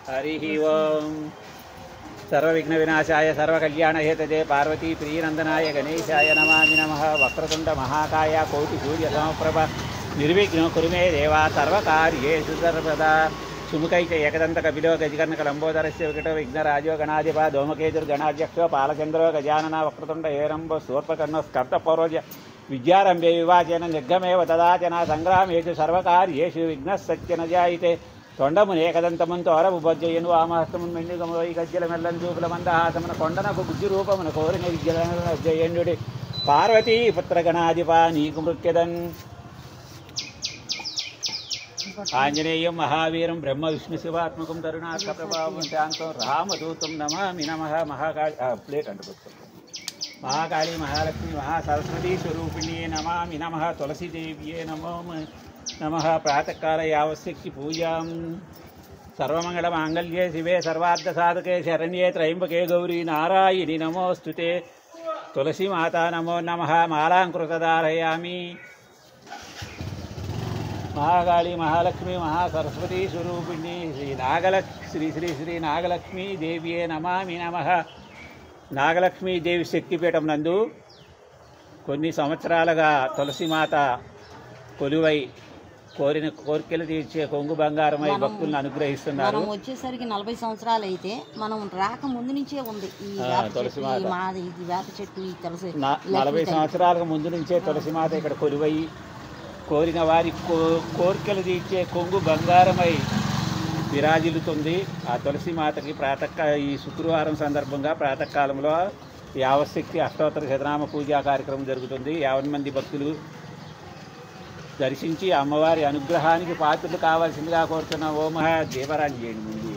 हरि ओम सर्वविघ्न विनाशाय सर्वकल्याणहेतवे पार्वती प्रियनंदनाय गणेशाय नमामि नमः। वक्रतुंड महाकाय कोटि सूर्य समप्रभ निर्विघ्नो कुरु मे देवा सर्वकार्येषु सर्वदा। सुमुखैः एकदंत कपिलो गजकर्णक लंबोदरस्य विकटो विघ्नराजो गणाधिप धूमकेतुर्गणाध्यक्षो पालचंद्रो गजानन वक्रतुंड हेरंबो शूर्पकर्णो स्कर्तपौरोज विद्यारंभे विवाचेन निर्गमेव तदाचन संग्रामेषु सर्वकार्येषु विघ्नः सत्यन जायते। తొండమును ఏకదంతమును తోరబుబొజ్జయ్యను వామహస్తమును మెండుగము ఈ గజ్జల మెల్లని చూపుల మందహాసమున కొండనకు బుద్ధి రూపమును కోరిన విద్యలజయుడి పార్వతీ పుత్రగణాధిప నీకు మృత్యదన్. ఆంజనేయం మహావీరం బ్రహ్మ విష్ణు శివాత్మకం తరుణార్థ ప్రభావం శాంతం రామదూతం నమామి నమః. ప్లేట్ అంటుకొచ్చాం. మహాకాళీ మహాలక్ష్మి మహాసరస్వతీ స్వరూపిణి నమామి నమః. తులసీదేవ్యే నమో नमः. प्रातःकाल यावशक्ति पूजां सर्वमंगलमांगल्ये शिवे सर्वार्थसाधके शरण्ये त्र्यंबके गौरी नारायणि नमोस्तुते. तुलसी माता नमो नमः. मालांकृतधारयामि. महाकाली महालक्ष्मी महासरस्वती स्वरूपिणी श्री श्री श्री नागलक्ष्मी देव्ये नमामि नमः. नागलक्ष्मी देवी शक्तिपीठం నందు కొన్ని సంవత్సరాలుగా తులసి మాత కొలువై కోరిన కోరికలు తీర్చే కొంగు బంగారమై భక్తులను అనుగ్రహిస్తున్నారు. మనం వచ్చేసరికి 40 సంవత్సరాలు అయితే మనం రాక ముందు నుంచే ఉంది ఈ తులసి మాత. ఇది వేప చెట్టు ఈ తులసి 40 సంవత్సరాలకు ముందు నుంచే తులసి మాత ఇక్కడ కొలువై కోరిన వారి కోరికలు తీర్చే కొంగు బంగారమై విరాజిల్లుతుంది. ఆ తులసి మాతకి ఈ శుక్రవారం సందర్భంగా ప్రాతకాలంలో యావశక్తి అష్టోత్తర శతనామ పూజా కార్యక్రమం జరుగుతుంది. 50 మంది భక్తులు దర్శించి అమ్మవారి అనుగ్రహానికి పాత్రలు కావాల్సిందిగా కోరుతున్న ఓం దీపరాజు చేయండి. ముందు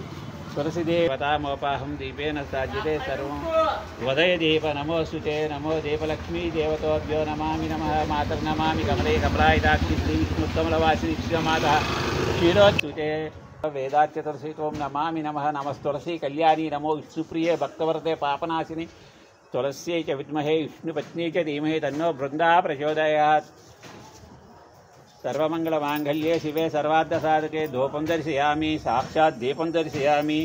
తులసిదేవతామోపాహం దీపేన సాధ్యతే సర్వం ఉదయ దీప నమోస్తుతే. నమో దీపలక్ష్మీ దేవతోభ్యో నమామి నమః. మాతర్నమామి కమలే కమలాయితాక్షి శ్రీ విష్ణుత్తమలవాసిని క్షీరమాత క్షీరోత్సుతే. వేదాచ్య తులసీతోం నమామి నమః. నమస్తులసి కళ్యాణి నమో విష్ణుప్రియే భక్తవర్తే పాపనాశిని. తులస్యై చ విద్మహే విష్ణుపత్న్యై చ ధీమహి తన్నో బృందా ప్రచోదయాత్. सर्वमंगलमांगल्ये शिवे सर्वार्थसाधके धूपं दर्शयामि साक्षात् दीपं दर्शयामि.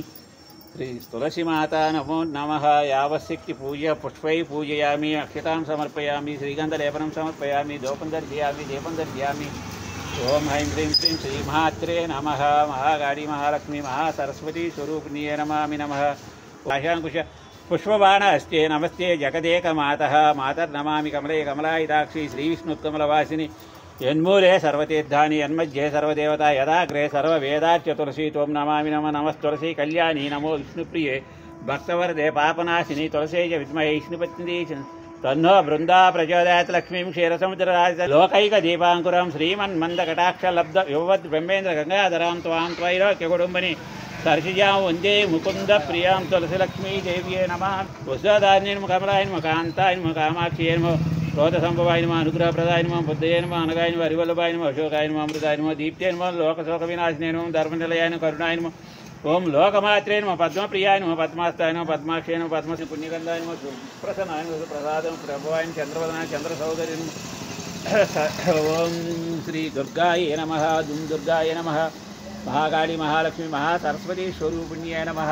श्री तुलसी माता नमो नमः. यावशक्ति पूज्य पुष्पै पूजयामि. अक्षतां समर्पयामि. श्रीगंधलेपनं समर्पयामि. धूपं दर्शयामि. दीपं दर्शयामि. ओम ऐं ह्रीं श्रीं श्रीमात्रे नमः. महाकाली महालक्ष्मी महासरस्वती स्वरूपिणी नमामि नमः. आशांकुश पुष्पबाण अस्ते नमस्ते जगदेकमातः. मातर्नमामि कमले कमलायिताक्षी श्रीविष्णुत्कमलवासिनि. यन्मूले सर्वतीर्थानि यन्मध्ये सर्वदेवता यदाग्रे सर्ववेदाच्य तुलसी त्वं नमामि नमः. नमस्तुलसी कल्याणी नमो विष्णुप्रिये भक्तवरदे पापनाशिनी. तुलसी च विद्महे विष्णुपत्नी तन्नो बृंदा प्रचोदयात्. लक्ष्मीं क्षीरसमुद्रराज लोकैकदीपाङ्कुरं श्रीमन्मन्दकटाक्षलब्ध युवद् ब्रह्मेन्द्र गंगाधरां त्वां त्रैलोक्यकुटुम्बिनी सर्षिजां वन्दे मुकुन्दप्रियां. तुलसीलक्ष्मी देव्ये नमः. वसुधान्यै नमः. कमलाय नमः. कान्ताय नमः. कामाक्ष्यै नमः. क्रोधसंभवाय नमः. अनुग्रहप्रदाय नमः. बुद्धये नमः. अनगाय नमः. हरिवल्लभाय नमः. अशोकाय नमः. अमृताय नमः. दीप्ते नमः. लोकशोकविनाशिने नमः. धर्मनिलयाय नमः. करुणाय नमः. ओम लोकमात्रे नमः. पद्मप्रियाय नमः. पद्मास्ताय नमः. पद्माक्षय नमः. पद्मश्री पुण्यगंधाय नमः. सुप्रसन्नाय नमः. प्रसादं प्रभवाय चंद्रवदनाय चंद्रसौदर्य नमः. ओम श्री दुर्गाय नमः. दुर्गाय नमः. महाकाली महालक्ष्मी महासरस्वती स्वरूपिण्यै नमः.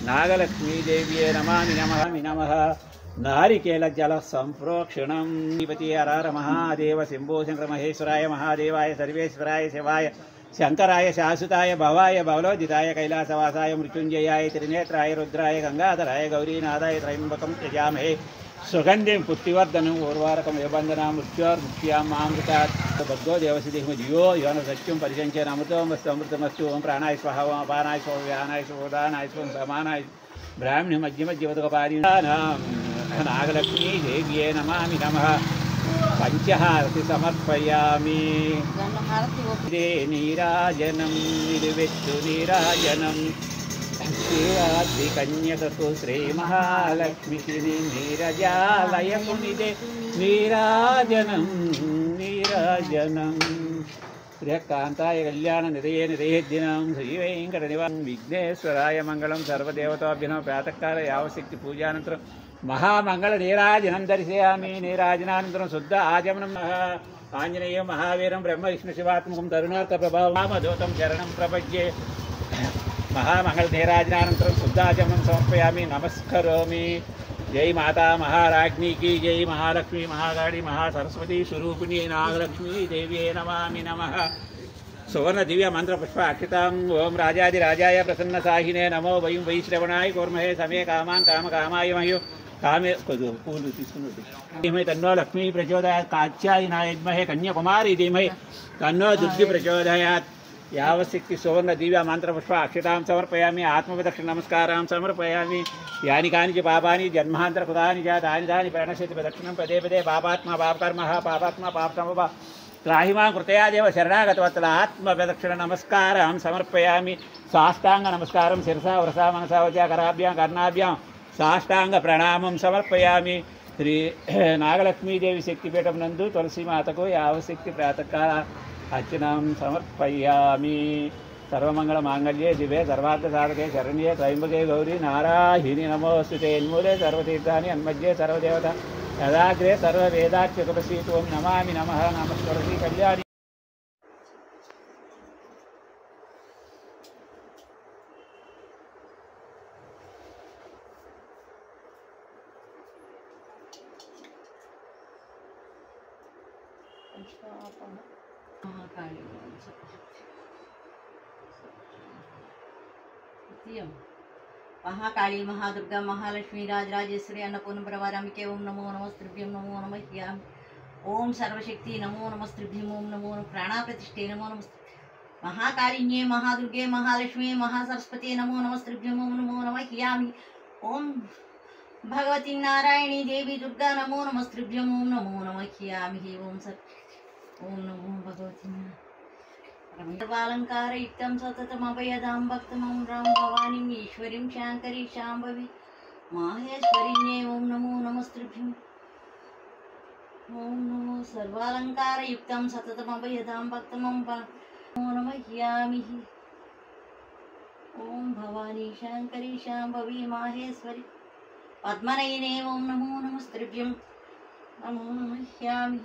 नागलक्ष्मी देव्ये नमामि नमः नमः. नारिकेल जल संप्रोक्षणं. श्रीपति हर महादेव शंभो शंकर महेश्वराय महादेवाय सर्वेश्वराय शिवाय शंकराय शाश्वताय भवाय भवलोदिताय कैलासवासाय मृत्युंजयाय त्रिनेत्राय रुद्राय गंगाधराय गौरीनाथाय त्र्यंबकं त्यजामहे. सुगंधिं पुष्टिवर्धनं उर्वारकं यबन्धनां मृत्योर्मुक्त्यां मामृतात्. भद्रो देवसिद्धिः धियो यो न सत्यं परिचञ्चन अमृतोमस्तु अमृतमस्तु. ओं प्राणाय स्वाहा. ओं अपानाय स्वाहा. व्यानाय स्वाहा. उदानाय स्वाहा. समानाय ब्राह्मण मध्यमध्यवतकपारीणां. नागलक्ष्मी देव्ये नमामि नमः. पंचहारति समर्पयामि. नीराजनं निर्विद्यु नीराजनं श्रीवाद्रिकन्यकसु श्रीमहालक्ष्मी नीरजालयमुनिदे नीराजनं नीराजनं. श्रीकान्ताय कल्याण निधये निधयेद्दिनं श्रीवेङ्कटनिवासं विघ्नेश्वराय मंगलं. सर्वदेवताभ्यो प्रातःकाल यावशक्ति पूजानन्तरं महामंगल नीराजनं दर्शयामि. नीराजनानन्तरं शुद्ध आचमनं. आंजनेयं महावीरं ब्रह्म विष्णु शिवात्मकं तरुणार्थ प्रभावं रामदूतं शरणं प्रपद्ये. महामंगलधीराजनानन्तरं शुद्धाचमनं समर्पयामि नमस्करोमि। जय माता महाराज्ञी की जय। महालक्ष्मी महाकाली महासरस्वती स्वरूपिणी नागलक्ष्मी देव्ये नमामि नमः। सुवर्ण दिव्य मंत्र पुष्प अक्षितां ओम राजाधिराजाय प्रसन्न साहिने नमो वयं वैश्रवणाय कौर्महे समे कामान् काम कामाय मह्यो कामे पूल धीमहि तन्नो लक्ष्मी प्रचोदयात् कात्यायनाय विद्महे कन्याकुमारी धीमहि तन्नो दुर्गी प्रचोदयात्। यावशक्ति सुवर्ण दिव्य मंत्र पुष्प अक्षितां समर्पयामि आत्मप्रदक्षिण नमस्कारां समर्पयामि। यानि कानि च पापानि जन्मान्तర कृतानि च तानि तानि प्रणश्यति प्रदक्षिणं पदे पदे पापात्मा पापकर्मः पापात्मा पापसमः त्राहिमां कृतयादेव शरणागतवत्सल आत्मप्रदक्षिण नमस्कारां समर्पयामि। साष्टांग नमस्कारं शिरसा वरसा मनसा वचा कराभ्यां कर्णाभ्यां साष्टांग प्रणामं समर्पयामि। श्री नागलक्ष्मी देवी शक्तिपीठं नंदु तुलसी मातको यावशक्ति प्रातःकाल अर्चनां समर्पयामि। सर्वमंगल मांगल्ये दिवे सर्वार्थ साधके शरण्ये त्र्यंबके गौरी नारायणी नमोस्तुते। उन्मूले सर्वतीर्थानि अन्मध्ये सर्वदेवता यदाग्रे सर्ववेदाच्युतपसी त्वं नमामि नमः नमस्करोति कल्याणी। महाकाली महादुर्गा महालक्ष्मी राजराजेश्वरी अन्नपूर्ण प्रवारांबिके ओम नमो नमस्त्रिभ्यं नमो नमः ह्याम ओम सर्वशक्ति नमो नमस्त्रिभ्यं ओम नमो नमः प्राणाप्रतिष्ठे नमो नमः महाकालिन्ये महादुर्गे महालक्ष्मी महासरस्वती नमो नमस्त्रिभ्यं ओम नमो नमः ह्यामि ओम भगवती नारायणी देवी दुर्गा नमो नमस्त्रिभ्यं ओम नमो नमः ह्यामि ओम नमो भगवती सर्वालंकारयुक्तं सततमभयदां भक्तमं राम भवानीं ईश्वरीं शाङ्करी शाम्भवी माहेश्वरीन्ये ओम नमो नमस्त्रिभ्यं ओम नमो सर्वालंकारयुक्तं सततमभयदां भक्तमं नमो नमः ह्यामि ओम भवानी शाङ्करी शाम्भवी माहेश्वरी पद्मनयने ओम नमो नमस्त्रिभ्यं नमो नमः ह्यामि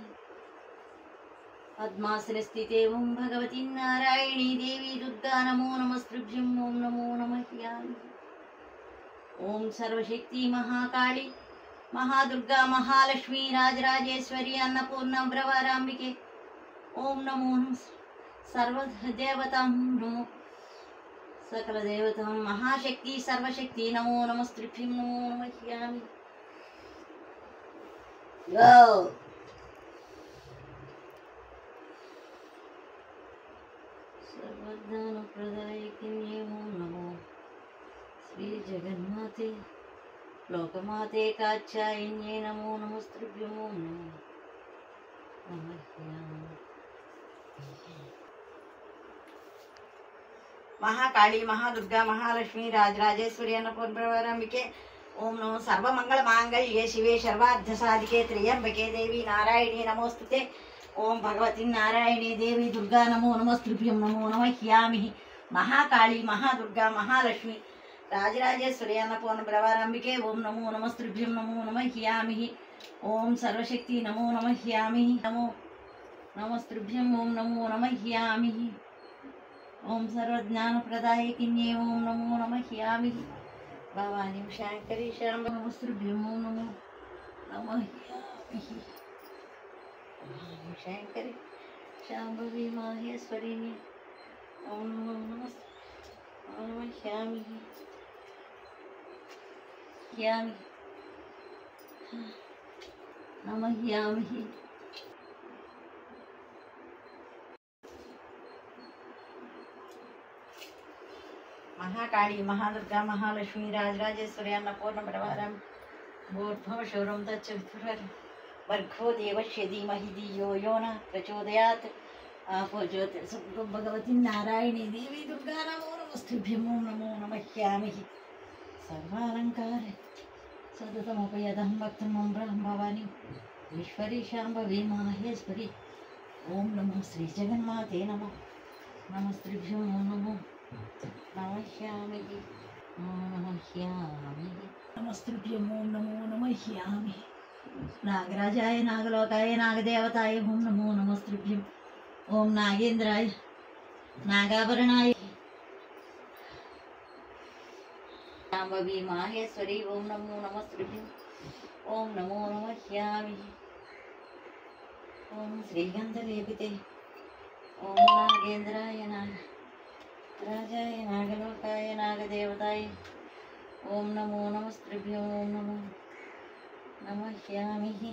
पद्मासनस्थिते ओम भगवती नारायणी देवी दुर्गा नमो नमस्त्रिभ्यं ओम नमो नमः ह्यामि ओम सर्वशक्ति महाकाली महादुर्गा महालक्ष्मी राजराजेश्वरी अन्नपूर्णा प्रवारांबिके ओम नमो सर्वदेवतां नमो सकल देवतां महाशक्ति सर्वशक्ति नमो नमस्त्रिभ्यं नमो नमः ह्यामि सर्वज्ञानप्रदायिन्ये ओम नमो श्री जगन्माते लोकमाते कात्यायन्ये नमो नमस्त्रिभ्यं ओम नमो नमः ह्यामि महाकाली महादुर्गा महालक्ष्मी राजराजेश्वरी अन्नपूर्ण प्रवारांबिके ओम नमो सर्वमंगल मांगल्ये शिवे सर्वार्थ साधिके त्र्यंबके देवी नारायणी नमोस्तुते ओम भगवती नारायणी देवी दुर्गा नमो नमस्त्रिभ्यं नमो नमः ह्यामि महाकाली महादुर्गा महालक्ष्मी राजराजेश्वरी अन्नपूर्ण प्रवारांबिके ओम नमो नमस्त्रिभ्यं नमो नमः ह्यामि ओम सर्वशक्ति नमो नमः ह्यामि नमो नमस्त्रिभ्यं ओम नमो नमः ह्यामि ओम सर्वज्ञानप्रदायिन्ये ओम नमो नमः ह्यामि भवानीं शाङ्करी शाम्ब नमस्त्रिभ्यं ओम नमो नमः ह्यामि शाङ्करी शाम्भवी माहेश्वरिणी ओम नमो नमः ह्यामि ह्यामि नमः ह्यामि महाकाली महादुर्गा महालक्ष्मी राजराजेश्वरी अन्नपूर्ण प्रवारां भूर्भुवः शौरं तच्चवितुर्वरेण्यं भर्गो देवस्य धीमहि धियो यो न प्रचोदयात् आपो ज्योतिर्सुखं भगवती नारायणी देवी दुर्गा नमो नमस्त्रिभ्यं ओम नमो नमः ह्यामि सर्वालंकार सततमुपयदं भक्तमं ब्रह्म भवानी ईश्वरी शाम्भवी माहेश्वरी ओम नमो श्री जगन्माते नमः नमस्त्रिभ्यं ओम नमो नमः ह्यामि नमस्त्रिभ्यं ओम नमो नमः ह्यामि नागराजाय नागलोकाय नागदेवताय ओम नमो नमस्त्रिभ्यं ओम नागेन्द्राय नागाभरणाय శాంభవి మాహేశ్వరి ఓం నమో నమస్తుభ్యం ఓం నమో నమః. ఓం శ్రీగంధలేపితే ఓం నాగేంద్రాయ రాజాయ నాగలోకాయ నాగదేవతాయ ఓం నమో నమస్తుభ్యం ఓం నమో నమః.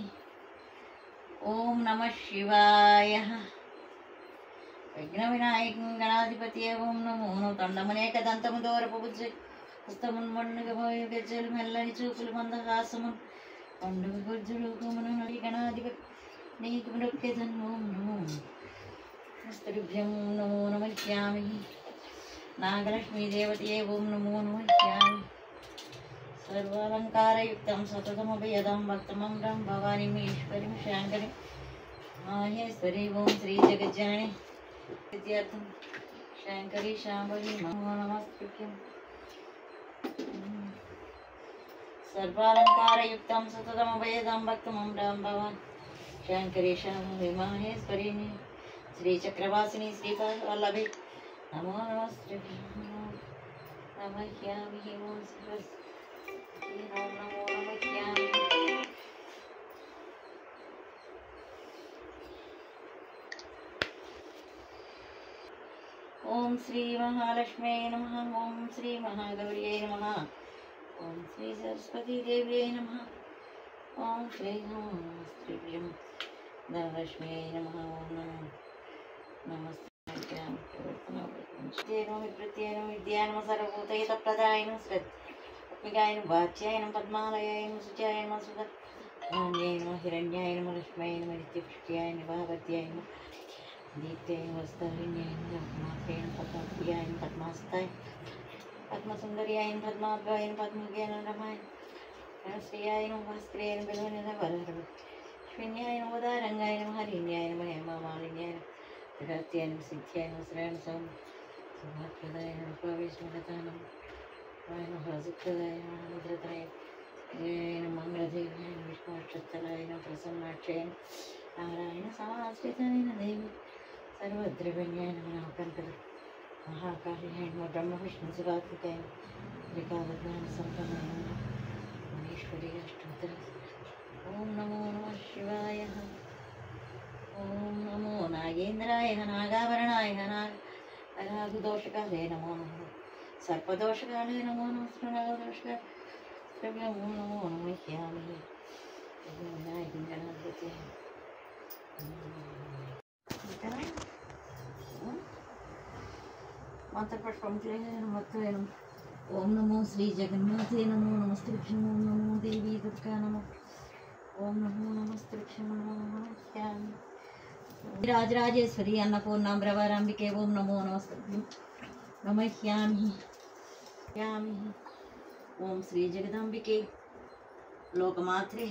ఓం నమః శివాయ. విఘ్న వినాయకం గణాధిపతి ఓం నమో తండమనేక దంతము దూరపు బుజ్జ హస్తమున్మన్నుగ గజ్జలు మెల్లని చూపులు మందహాసము పండుగ గుజ్జులు కుమను గణాధిపతి నీకు మృక్కెదన్ ఓం నమో నమస్తుభ్యం ఓం నమో నమః. నాగలక్ష్మీ దేవతయే ఓం నమో నమః. సర్వాలంకారయుక్తం సతతమభయదాం భక్తమం రాం భవానీం ఈశ్వరీం శాంకరీం మాహేశ్వరీ ఓం శ్రీ జగజ్జనని విద్యార్థం శాంకరీ శాంభవి నమో నమస్తుభ్యం. సర్వాలంకారయుక్తం సతతమభయదాం భక్తమం రాం భవాని శాంకరీ శాంభవి మాహేశ్వరీ శ్రీచక్రవాసిని శ్రీపాదవల్లభే నమో నమస్తుభ్యం నమః. ఓం ఓం నమో నమః. ఓం శ్రీ మహాలక్ష్మీ నమః. ఓం శ్రీ మహాగౌర్యై నమః. ఓం శ్రీ సరస్వతీదేవ్యై నమః. ఓం శ్రీ నమస్త్రిభ్యం ధనలక్ష్మీ నమః. ఓం నమో నమస్తే ప్రత్యేకం విద్యానం సర్వభూతహిత ప్రదాయనం శ్రద్ధాయనం వాచ్యాయనం పద్మాలయాయనం శుచాయనం సుధాన్యాయనం హిరణ్యాయనం లక్ష్మ్యాయనం నిత్యపుష్ట్యాయన భావత్యాయనం దీప్త్యాయనం వస్తారణ్యాయనం మాత్రేణ పద్మప్రియాయనం పద్మాస్తాయ పద్మసుందర్యాయనం పద్మాభ్యాయనం పద్మజ్ఞానం రమాయనం శ్రీయాయనం భాస్కర్యాయనం బిల్వనిధ వరహర శ్విన్యాయనం ఉదారంగాయనం హరిణ్యాయనం హేమమాలిన్యాయనం విరత్యాయనం సిద్ధ్యాయనం శ్రేణ సౌభాగ్యదాయనం ఉపవిష్ణుగతానం ఆయన హసుప్రదాయన ముద్రతాయ మంగళదేవాయన విష్ణుక్షత్తరాయన ప్రసన్నాక్షయన నారాయణ సమాశ్రితాయన దేవి సర్వద్రవ్యాయన మనోకంకర మహాకాళ్యాయన బ్రహ్మ విష్ణు శివాత్మికాయన త్రికాలజ్ఞాన సంపన్నాయన మహేశ్వరి అష్టోత్తర. ఓం నమో నమః శివాయ. ఓం నమో నాగేంద్రాయ నాగాభరణాయ నాగదోషకాలే నమో నమః. సర్పదోషకాలే నమో నమస్కారదోషకాల ఓం నమో నమః. వినాయకం గణాధిపతి మంత్రపుష్పం మొత్తం. ఓం నమో శ్రీ జగన్మాతే నమో నమస్తుభ్యం ఓం నమో దేవీ దుర్గా నమో ఓం నమో నమస్తుభ్యం నమో నమః. రాజరాజేశ్వరి అన్నపూర్ణాం భ్రవరాంబికే ఓం నమో నమస్తుభ్యం నమః. ఓం శ్రీ జగదాంబికే లోకమాత్రే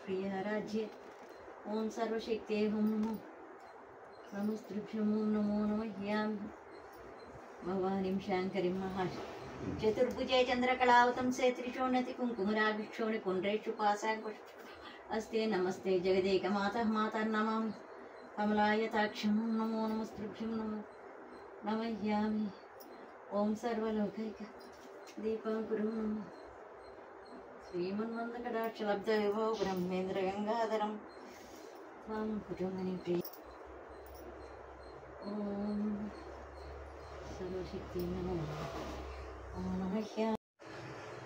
ప్రియారాజ్యే ఓం సర్వశక్తే ఓం నమో నమస్తుభ్యం ఓం నమో నమః. భవానీం శాంకరీం చతుర్భుజే చంద్రకళావతంసే త్రిశోణతి కుంకుమరాభిక్షోణి పుండ్రేషు పాశాంకుష అస్తే నమస్తే జగదేకమాతః మాతర్నమామి కమలాయతాక్షం నమో నమస్తుభ్యం నమో నమః. ఓం సర్వలోకైక దీపాంకురం శ్రీమన్మందకటాక్షలబ్ధ విభో బ్రహ్మేంద్ర గంగాధరం త్వాం కుటుంబని ప్రియ. ఓం సర్వశక్తి నమో నమః.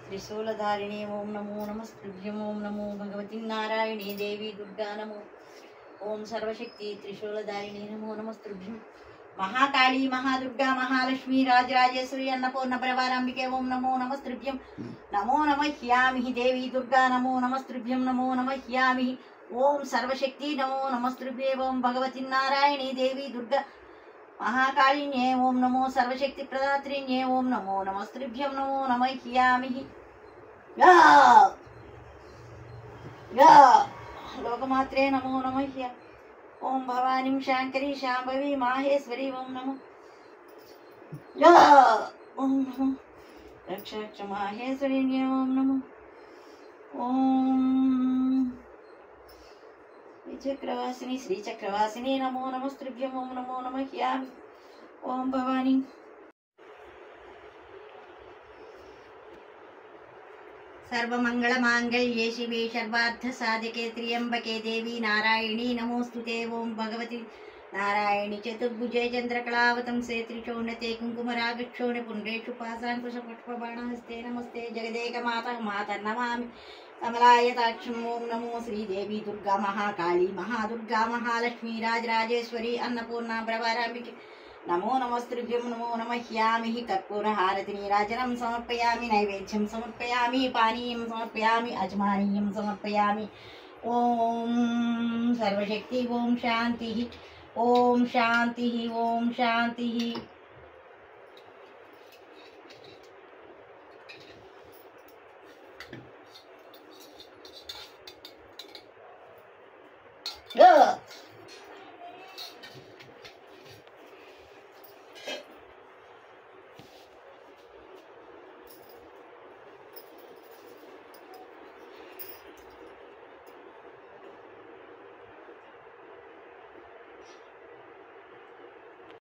త్రిశూలధారిణి ఓం నమో నమస్తుభ్యం ఓం నమో భగవతి నారాయణీ దేవి దుర్గా నమో. ఓం సర్వశక్తి త్రిశూలధారిణి నమో నమస్తుభ్యం. మహాకాళీ మహాదుర్గా మహాలక్ష్మీ రాజరాజేశ్వరి అన్నపూర్ణ ప్రవారాంబికే ఓం నమో నమస్తుభ్యం నమో నమః. దేవి దుర్గా నమో నమస్తుభ్యం నమో నమః. ఓం సర్వశక్తి నమో నమస్తుభ్యం ఓం భగవతి నారాయణీ దేవి దుర్గా మహాకాళిన్యే ఓం నమో సర్వశక్తి ప్రదాత్రిన్యే ఓం నమో నమస్తుభ్యం నమో నమః. లోకమాత్రే నమో నమః. ఓం భవానీం శాంకరీ శాంభవి మాహేశ్వరీ ఓం నమో ఓం నమో రక్ష మాహేశ్వరిణ్యే ఓం నమో ఓం చక్రవాసిని శ్రీచక్రవాసిని నమో నమస్తుభ్యం ఓం నమో నమః. ఓం భవానీ सर्वमङ्गलमाङ्गल्ये शिवे सर्वार्थसाधिके त्र्यम्बके देवी नारायणी नमोऽस्तुते। ओं भगवति नारायणी चतुर्भुजे चन्द्रकलावतंसे त्रिशोणते कुङ्कुमरागक्षोणे पुण्ड्रेषु पाशाङ्कुशपुष्पबाणहस्ते नमस्ते जगदेकमातः मातर्नमामि कमलायताक्षं। ओं नमो श्रीदेवी दुर्गा महाकाली महादुर्गा महालक्ष्मी राजराजेश्वरी अन्नपूर्णा प्रवराम्बिके नमो नमस्त्रुभ्यं नमो नमह्यामि कर्पूरहारति नीराजनं समर्पयामि नैवेद्यं समर्पयामि पानीयं समर्पयामि अजमानीयं समर्पयामि। ओम सर्वशक्ति ओम शांति ओम शांति ओम शांति।